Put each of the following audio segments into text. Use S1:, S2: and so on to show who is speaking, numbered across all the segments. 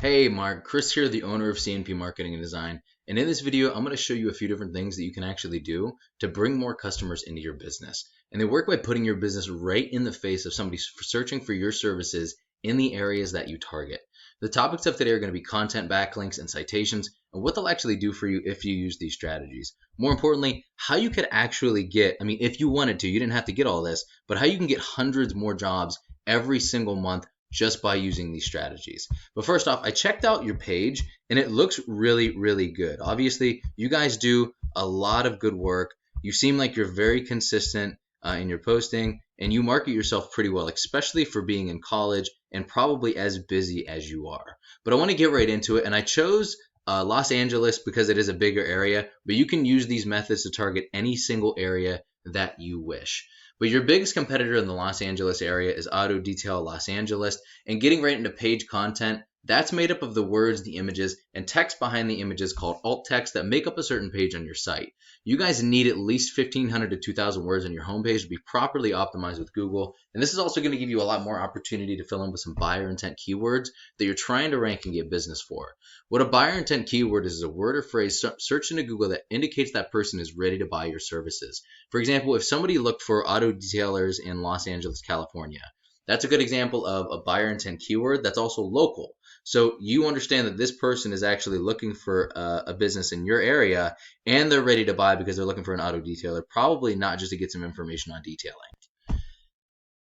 S1: Hey Mark, Chris here, the owner of CNP Marketing and Design. And in this video, I'm going to show you a few different things that you can actually do to bring more customers into your business. And they work by putting your business right in the face of somebody searching for your services in the areas that you target. The topics of today are going to be content, backlinks, and citations, and what they'll actually do for you if you use these strategies. More importantly, how you could actually get, if you wanted to, you didn't have to get all this, but how you can get hundreds more jobs every single month just by using these strategies. But first off, I checked out your page and it looks really, really good. Obviously, you guys do a lot of good work. You seem like you're very consistent in your posting, and you market yourself pretty well, especially for being in college and probably as busy as you are. But I want to get right into it, and I chose Los Angeles because it is a bigger area, but you can use these methods to target any single area that you wish. But your biggest competitor in the Los Angeles area is Auto Detail Los Angeles, and getting right into page content, that's made up of the words, the images, and text behind the images called alt text that make up a certain page on your site. You guys need at least 1,500 to 2,000 words on your homepage to be properly optimized with Google, and this is also going to give you a lot more opportunity to fill in with some buyer intent keywords that you're trying to rank and get business for. What a buyer intent keyword is a word or phrase searched into Google that indicates that person is ready to buy your services. For example, if somebody looked for auto detailers in Los Angeles, California, that's a good example of a buyer intent keyword that's also local. So you understand that this person is actually looking for a business in your area, and they're ready to buy because they're looking for an auto detailer, probably not just to get some information on detailing.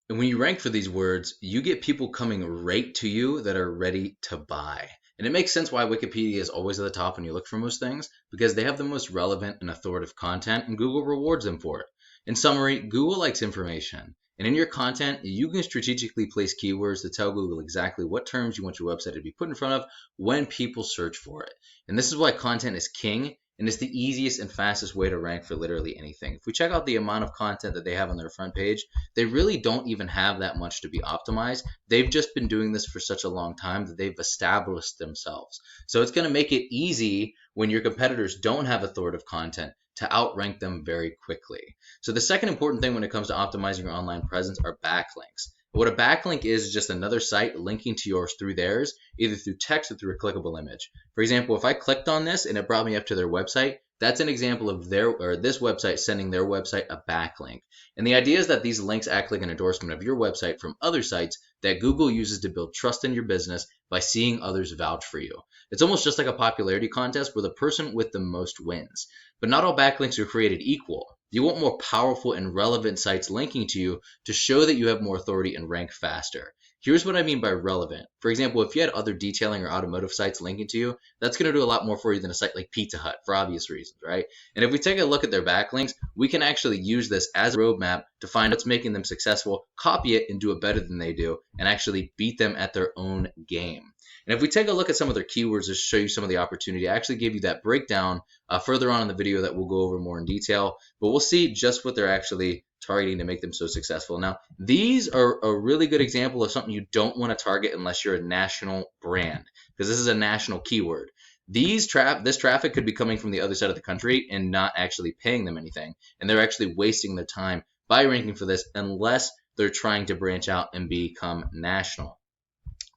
S1: And when you rank for these words, you get people coming right to you that are ready to buy. And it makes sense why Wikipedia is always at the top when you look for most things, because they have the most relevant and authoritative content, and Google rewards them for it. In summary, Google likes information. And in your content, you can strategically place keywords to tell Google exactly what terms you want your website to be put in front of when people search for it. And this is why content is king, and it's the easiest and fastest way to rank for literally anything. If we check out the amount of content that they have on their front page, they really don't even have that much to be optimized. They've just been doing this for such a long time that they've established themselves. So it's going to make it easy when your competitors don't have authoritative content to outrank them very quickly. So the second important thing when it comes to optimizing your online presence are backlinks. What a backlink is just another site linking to yours through theirs, either through text or through a clickable image. For example, if I clicked on this and it brought me up to their website, that's an example of this website sending their website a backlink. And the idea is that these links act like an endorsement of your website from other sites that Google uses to build trust in your business by seeing others vouch for you. It's almost just like a popularity contest where the person with the most wins. But not all backlinks are created equal. You want more powerful and relevant sites linking to you to show that you have more authority and rank faster. Here's what I mean by relevant. For example, if you had other detailing or automotive sites linking to you, that's going to do a lot more for you than a site like Pizza Hut for obvious reasons, right? And if we take a look at their backlinks, we can actually use this as a roadmap to find what's making them successful, copy it, and do it better than they do, and actually beat them at their own game. And if we take a look at some of their keywords to show you some of the opportunity, I actually gave you that breakdown further on in the video that we'll go over more in detail, but we'll see just what they're actually targeting to make them so successful. Now, these are a really good example of something you don't want to target unless you're a national brand, because this is a national keyword. This traffic could be coming from the other side of the country and not actually paying them anything, and they're actually wasting their time by ranking for this unless they're trying to branch out and become national.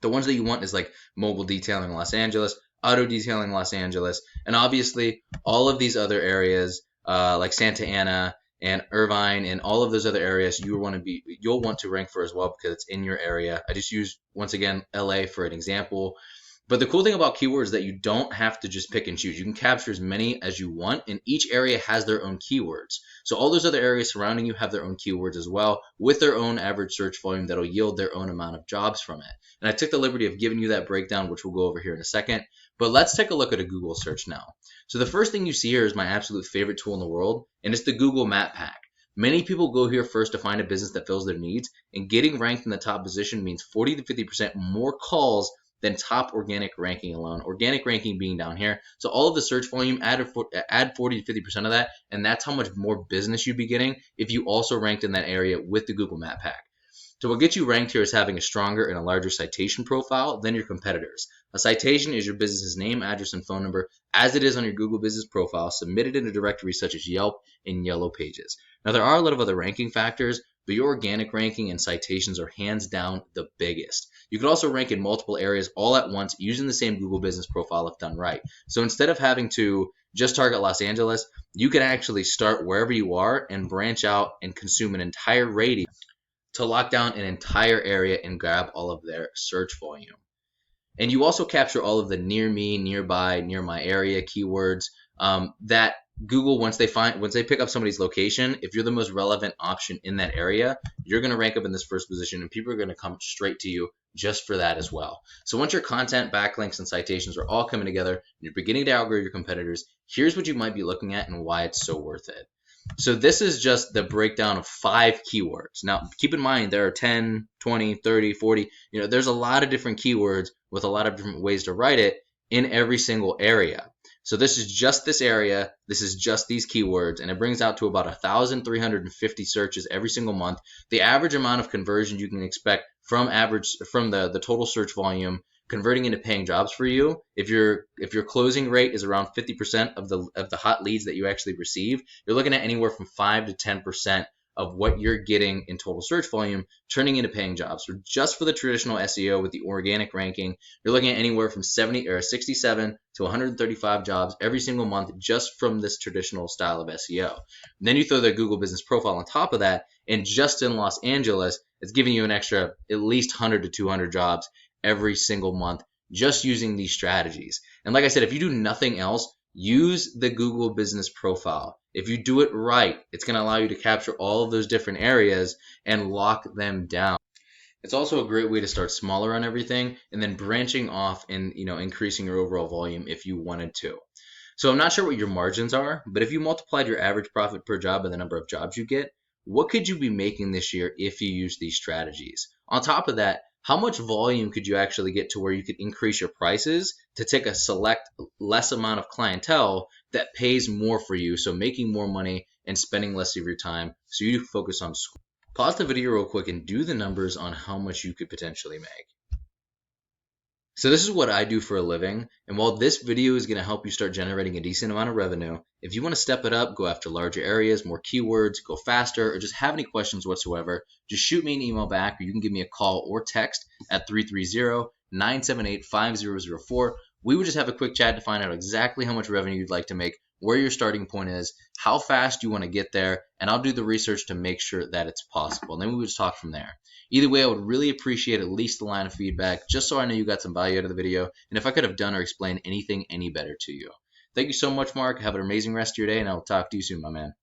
S1: The ones that you want is like mobile detailing Los Angeles, auto detailing Los Angeles, and obviously all of these other areas like Santa Ana and Irvine and all of those other areas you'll want to rank for as well because it's in your area. I just used once again LA for an example. But the cool thing about keywords is that you don't have to just pick and choose. You can capture as many as you want, and each area has their own keywords. So all those other areas surrounding you have their own keywords as well, with their own average search volume that'll yield their own amount of jobs from it. And I took the liberty of giving you that breakdown, which we'll go over here in a second. But let's take a look at a Google search now. So the first thing you see here is my absolute favorite tool in the world, and it's the Google Map Pack. Many people go here first to find a business that fills their needs, and getting ranked in the top position means 40 to 50% more calls than top organic ranking alone. Organic ranking being down here. So all of the search volume, add 40 to 50% of that, and that's how much more business you'd be getting if you also ranked in that area with the Google Map Pack. So what gets you ranked here is having a stronger and a larger citation profile than your competitors. A citation is your business's name, address, and phone number as it is on your Google Business profile, submitted in a directory such as Yelp and Yellow Pages. Now there are a lot of other ranking factors, but your organic ranking and citations are hands down the biggest. You could also rank in multiple areas all at once using the same Google Business Profile if done right. So instead of having to just target Los Angeles, you can actually start wherever you are and branch out and consume an entire radius to lock down an entire area and grab all of their search volume. And you also capture all of the near me, nearby, near my area keywords that Google, once they pick up somebody's location, if you're the most relevant option in that area, you're going to rank up in this first position and people are going to come straight to you just for that as well. So once your content, backlinks, and citations are all coming together and you're beginning to outgrow your competitors, here's what you might be looking at and why it's so worth it. So this is just the breakdown of 5 keywords. Now, keep in mind, there are 10, 20, 30, 40, there's a lot of different keywords with a lot of different ways to write it in every single area. So this is just this area, this is just these keywords, and it brings out to about 1,350 searches every single month. The average amount of conversion you can expect from the total search volume converting into paying jobs for you, if your closing rate is around 50% of the hot leads that you actually receive, you're looking at anywhere from 5 to 10% of what you're getting in total search volume turning into paying jobs. So just for the traditional SEO with the organic ranking, you're looking at anywhere from 67 to 135 jobs every single month just from this traditional style of SEO. And then you throw the Google Business Profile on top of that, and just in Los Angeles, it's giving you an extra at least 100 to 200 jobs every single month just using these strategies. And like I said, if you do nothing else, use the Google Business Profile. If you do it right, it's going to allow you to capture all of those different areas and lock them down. It's also a great way to start smaller on everything and then branching off and increasing your overall volume if you wanted to. So I'm not sure what your margins are, but if you multiplied your average profit per job by the number of jobs you get, what could you be making this year if you use these strategies? On top of that, how much volume could you actually get to where you could increase your prices to take a select less amount of clientele that pays more for you, so making more money and spending less of your time so you focus on school? Pause the video real quick and do the numbers on how much you could potentially make. So this is what I do for a living, and while this video is going to help you start generating a decent amount of revenue, if you want to step it up, go after larger areas, more keywords, go faster, or just have any questions whatsoever, just shoot me an email back, or you can give me a call or text at 330-978-5004. We would just have a quick chat to find out exactly how much revenue you'd like to make, where your starting point is, how fast you want to get there, and I'll do the research to make sure that it's possible. And then we would just talk from there. Either way, I would really appreciate at least a line of feedback, just so I know you got some value out of the video, and if I could have done or explained anything any better to you. Thank you so much, Mark. Have an amazing rest of your day, and I will talk to you soon, my man.